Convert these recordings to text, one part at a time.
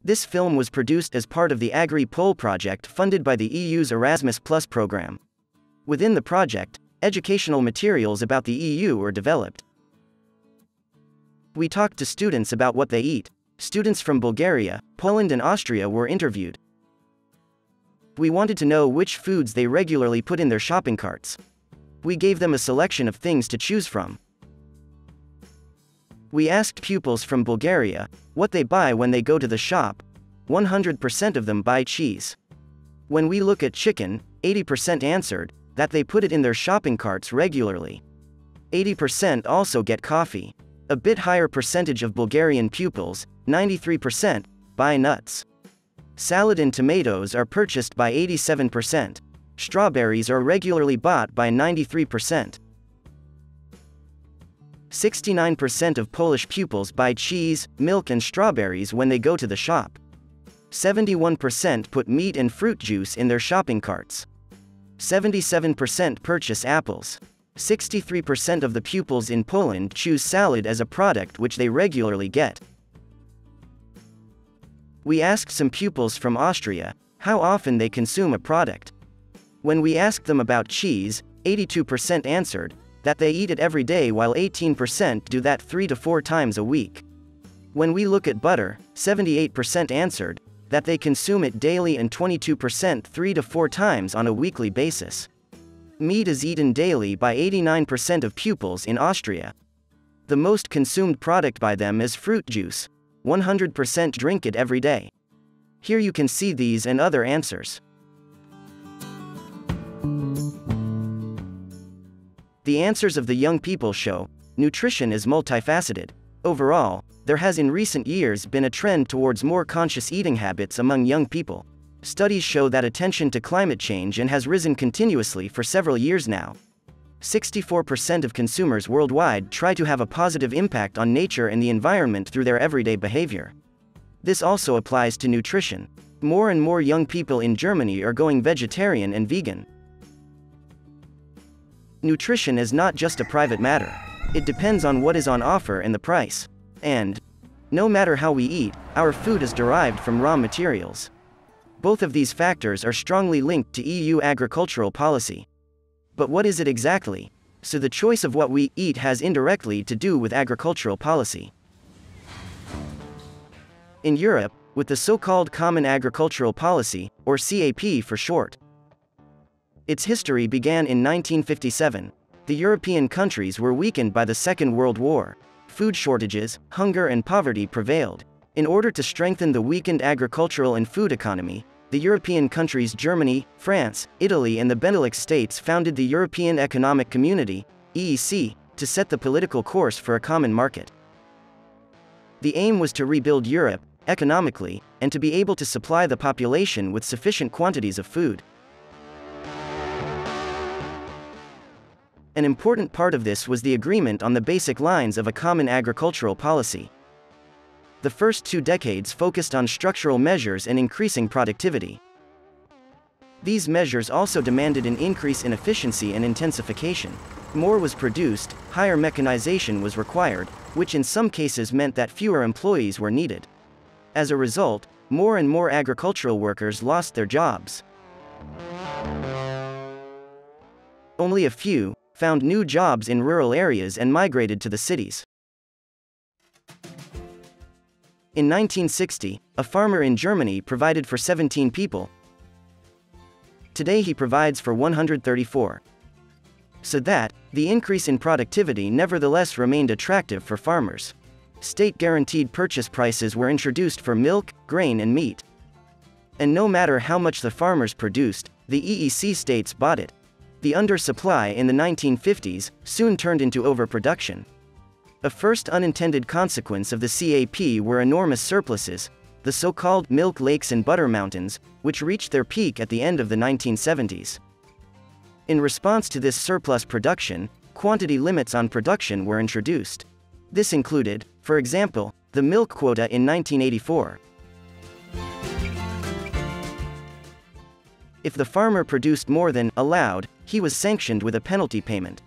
This film was produced as part of the Agri-Pole project funded by the EU's Erasmus Plus program. Within the project, educational materials about the EU were developed. We talked to students about what they eat. Students from Bulgaria, Poland and Austria were interviewed. We wanted to know which foods they regularly put in their shopping carts. We gave them a selection of things to choose from. We asked pupils from Bulgaria what they buy when they go to the shop. 100% of them buy cheese. When we look at chicken, 80% answered that they put it in their shopping carts regularly. 80% also get coffee. A bit higher percentage of Bulgarian pupils, 93%, buy nuts. Salad and tomatoes are purchased by 87%. Strawberries are regularly bought by 93%. 69% of Polish pupils buy cheese, milk and strawberries when they go to the shop. 71% put meat and fruit juice in their shopping carts. 77% purchase apples. 63% of the pupils in Poland choose salad as a product which they regularly get. We asked some pupils from Austria how often they consume a product. When we asked them about cheese, 82% answered that they eat it every day while 18% do that 3 to 4 times a week. When we look at butter, 78% answered that they consume it daily and 22% 3 to 4 times on a weekly basis. Meat is eaten daily by 89% of pupils in Austria. The most consumed product by them is fruit juice. 100% drink it every day. Here you can see these and other answers. The answers of the young people show nutrition is multifaceted. Overall, there has in recent years been a trend towards more conscious eating habits among young people. Studies show that attention to climate change has risen continuously for several years now. 64% of consumers worldwide try to have a positive impact on nature and the environment through their everyday behavior. This also applies to nutrition. More and more young people in Germany are going vegetarian and vegan. Nutrition is not just a private matter. It depends on what is on offer and the price. And no matter how we eat, our food is derived from raw materials. Both of these factors are strongly linked to EU agricultural policy. But what is it exactly? So the choice of what we eat has indirectly to do with agricultural policy. In Europe, with the so-called Common Agricultural Policy, or CAP for short. Its history began in 1957. The European countries were weakened by the Second World War. Food shortages, hunger and poverty prevailed. In order to strengthen the weakened agricultural and food economy, the European countries Germany, France, Italy and the Benelux states founded the European Economic Community, EEC, to set the political course for a common market. The aim was to rebuild Europe, economically, and to be able to supply the population with sufficient quantities of food. An important part of this was the agreement on the basic lines of a common agricultural policy. The first 2 decades focused on structural measures and increasing productivity. These measures also demanded an increase in efficiency and intensification. More was produced, higher mechanization was required, which in some cases meant that fewer employees were needed. As a result, more and more agricultural workers lost their jobs. Only a few found new jobs in rural areas and migrated to the cities. In 1960, a farmer in Germany provided for 17 people. Today he provides for 134. So that, the increase in productivity nevertheless remained attractive for farmers. State-guaranteed purchase prices were introduced for milk, grain and meat. And no matter how much the farmers produced, the EEC states bought it. The undersupply in the 1950s soon turned into overproduction. A first unintended consequence of the CAP were enormous surpluses, the so-called milk lakes and butter mountains, which reached their peak at the end of the 1970s. In response to this surplus production, quantity limits on production were introduced. This included, for example, the milk quota in 1984. If the farmer produced more than allowed, he was sanctioned with a penalty payment.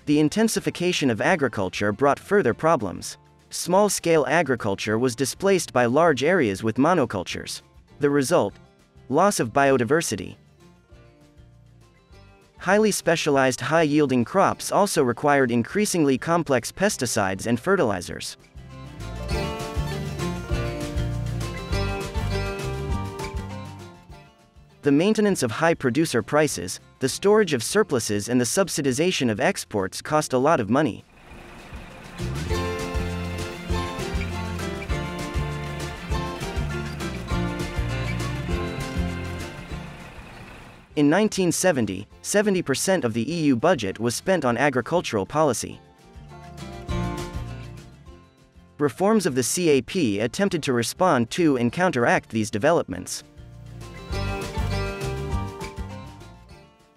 The intensification of agriculture brought further problems. Small-scale agriculture was displaced by large areas with monocultures. The result? Loss of biodiversity. Highly specialized high-yielding crops also required increasingly complex pesticides and fertilizers. The maintenance of high producer prices, the storage of surpluses and the subsidization of exports cost a lot of money. In 1970, 70% of the EU budget was spent on agricultural policy. Reforms of the CAP attempted to respond to and counteract these developments.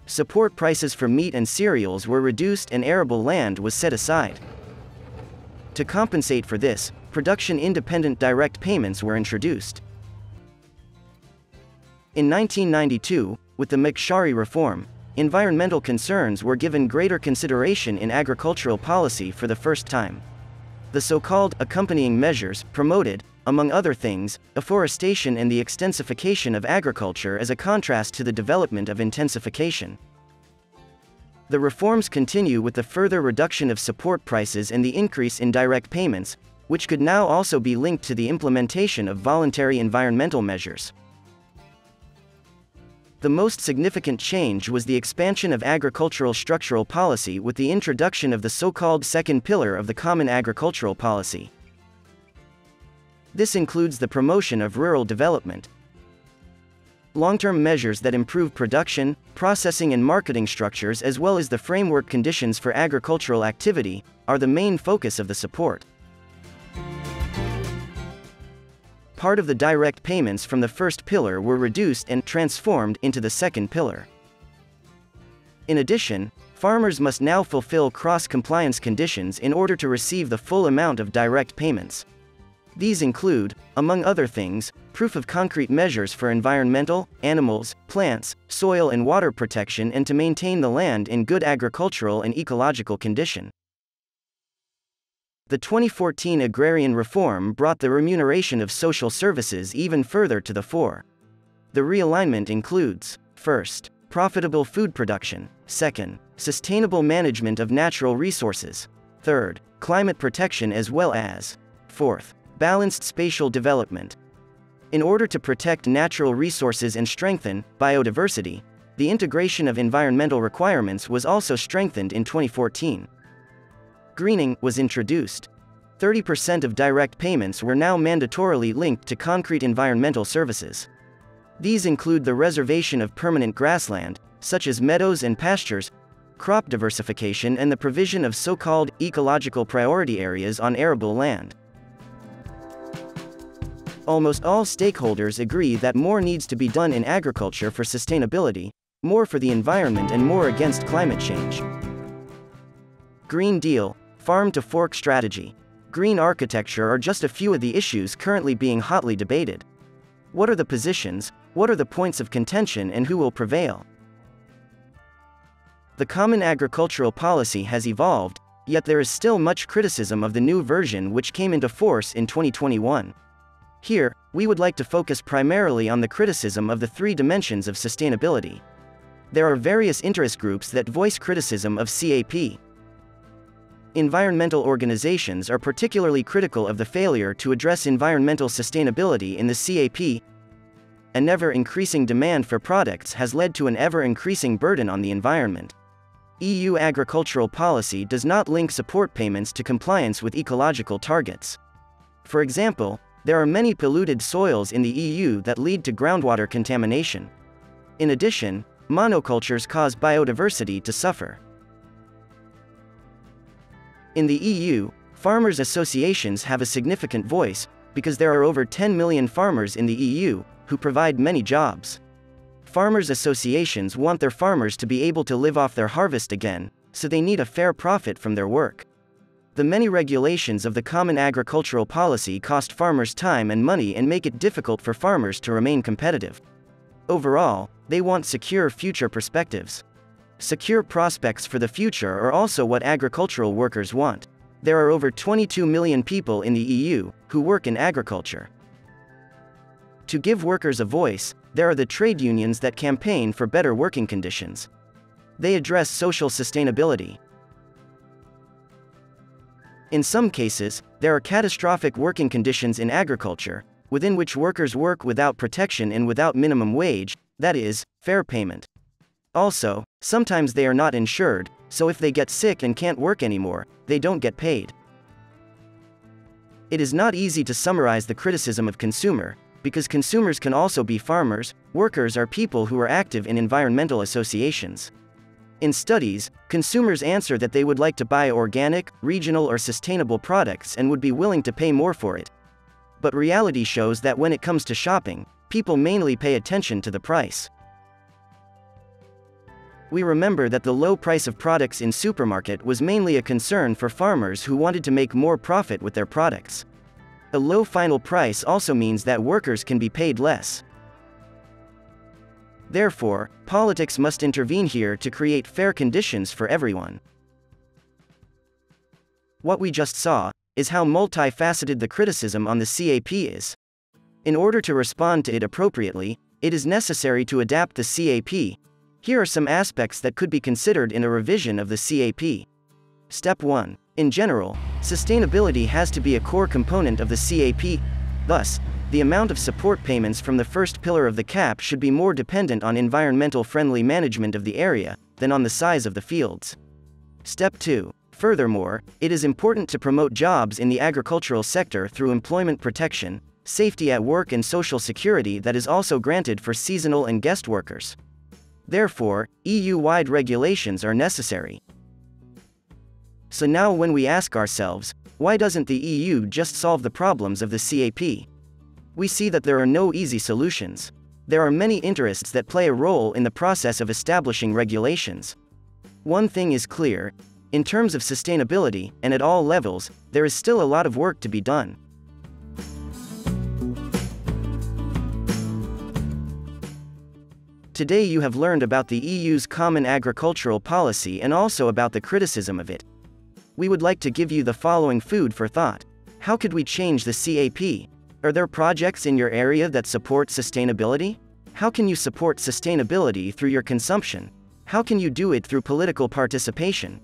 Support prices for meat and cereals were reduced and arable land was set aside. To compensate for this, production-independent direct payments were introduced. In 1992, with the McSharry reform, environmental concerns were given greater consideration in agricultural policy for the first time. The so-called accompanying measures promoted, among other things, afforestation and the extensification of agriculture as a contrast to the development of intensification. The reforms continue with the further reduction of support prices and the increase in direct payments, which could now also be linked to the implementation of voluntary environmental measures. The most significant change was the expansion of agricultural structural policy with the introduction of the so-called second pillar of the Common Agricultural Policy. This includes the promotion of rural development. Long-term measures that improve production, processing and marketing structures as well as the framework conditions for agricultural activity, are the main focus of the support. Part of the direct payments from the first pillar were reduced and transformed into the second pillar. In addition, farmers must now fulfill cross-compliance conditions in order to receive the full amount of direct payments. These include, among other things, proof of concrete measures for environmental, animals, plants, soil and water protection and to maintain the land in good agricultural and ecological condition. The 2014 agrarian reform brought the remuneration of social services even further to the fore. The realignment includes: first, profitable food production; second, sustainable management of natural resources; third, climate protection as well as; fourth, balanced spatial development. In order to protect natural resources and strengthen biodiversity, the integration of environmental requirements was also strengthened in 2014. Greening was introduced. 30% of direct payments were now mandatorily linked to concrete environmental services. These include the reservation of permanent grassland, such as meadows and pastures, crop diversification and the provision of so-called ecological priority areas on arable land. Almost all stakeholders agree that more needs to be done in agriculture for sustainability, more for the environment and more against climate change. Green Deal, farm-to-fork strategy, green architecture are just a few of the issues currently being hotly debated. What are the positions, what are the points of contention and who will prevail? The Common Agricultural Policy has evolved, yet there is still much criticism of the new version which came into force in 2021. Here, we would like to focus primarily on the criticism of the three dimensions of sustainability. There are various interest groups that voice criticism of CAP. Environmental organizations are particularly critical of the failure to address environmental sustainability in the CAP. An ever-increasing demand for products has led to an ever-increasing burden on the environment. EU agricultural policy does not link support payments to compliance with ecological targets. For example, there are many polluted soils in the EU that lead to groundwater contamination. In addition, monocultures cause biodiversity to suffer. In the EU, farmers' associations have a significant voice, because there are over 10 million farmers in the EU, who provide many jobs. Farmers' associations want their farmers to be able to live off their harvest again, so they need a fair profit from their work. The many regulations of the Common Agricultural Policy cost farmers time and money and make it difficult for farmers to remain competitive. Overall, they want secure future perspectives. Secure prospects for the future are also what agricultural workers want. there are over 22 million people in the EU who work in agriculture. To give workers a voice, there are the trade unions that campaign for better working conditions. They address social sustainability. In some cases, there are catastrophic working conditions in agriculture, within which workers work without protection and without minimum wage, that is, fair payment. Also, sometimes they are not insured, so if they get sick and can't work anymore, they don't get paid. It is not easy to summarize the criticism of consumer, because consumers can also be farmers, workers are people who are active in environmental associations. In studies, consumers answer that they would like to buy organic, regional or sustainable products and would be willing to pay more for it. But reality shows that when it comes to shopping, people mainly pay attention to the price. We remember that the low price of products in supermarket was mainly a concern for farmers who wanted to make more profit with their products. A low final price also means that workers can be paid less. Therefore, politics must intervene here to create fair conditions for everyone. What we just saw is how multifaceted the criticism on the CAP is. In order to respond to it appropriately, it is necessary to adapt the CAP. Here are some aspects that could be considered in a revision of the CAP. Step 1. In general, sustainability has to be a core component of the CAP. Thus, the amount of support payments from the first pillar of the CAP should be more dependent on environmental-friendly management of the area than on the size of the fields. Step 2. Furthermore, it is important to promote jobs in the agricultural sector through employment protection, safety at work and social security that is also granted for seasonal and guest workers. Therefore, EU-wide regulations are necessary. So now when we ask ourselves, why doesn't the EU just solve the problems of the CAP? We see that there are no easy solutions. There are many interests that play a role in the process of establishing regulations. One thing is clear: in terms of sustainability, and at all levels, there is still a lot of work to be done. Today you have learned about the EU's Common Agricultural Policy and also about the criticism of it. We would like to give you the following food for thought. How could we change the CAP? Are there projects in your area that support sustainability? How can you support sustainability through your consumption? How can you do it through political participation?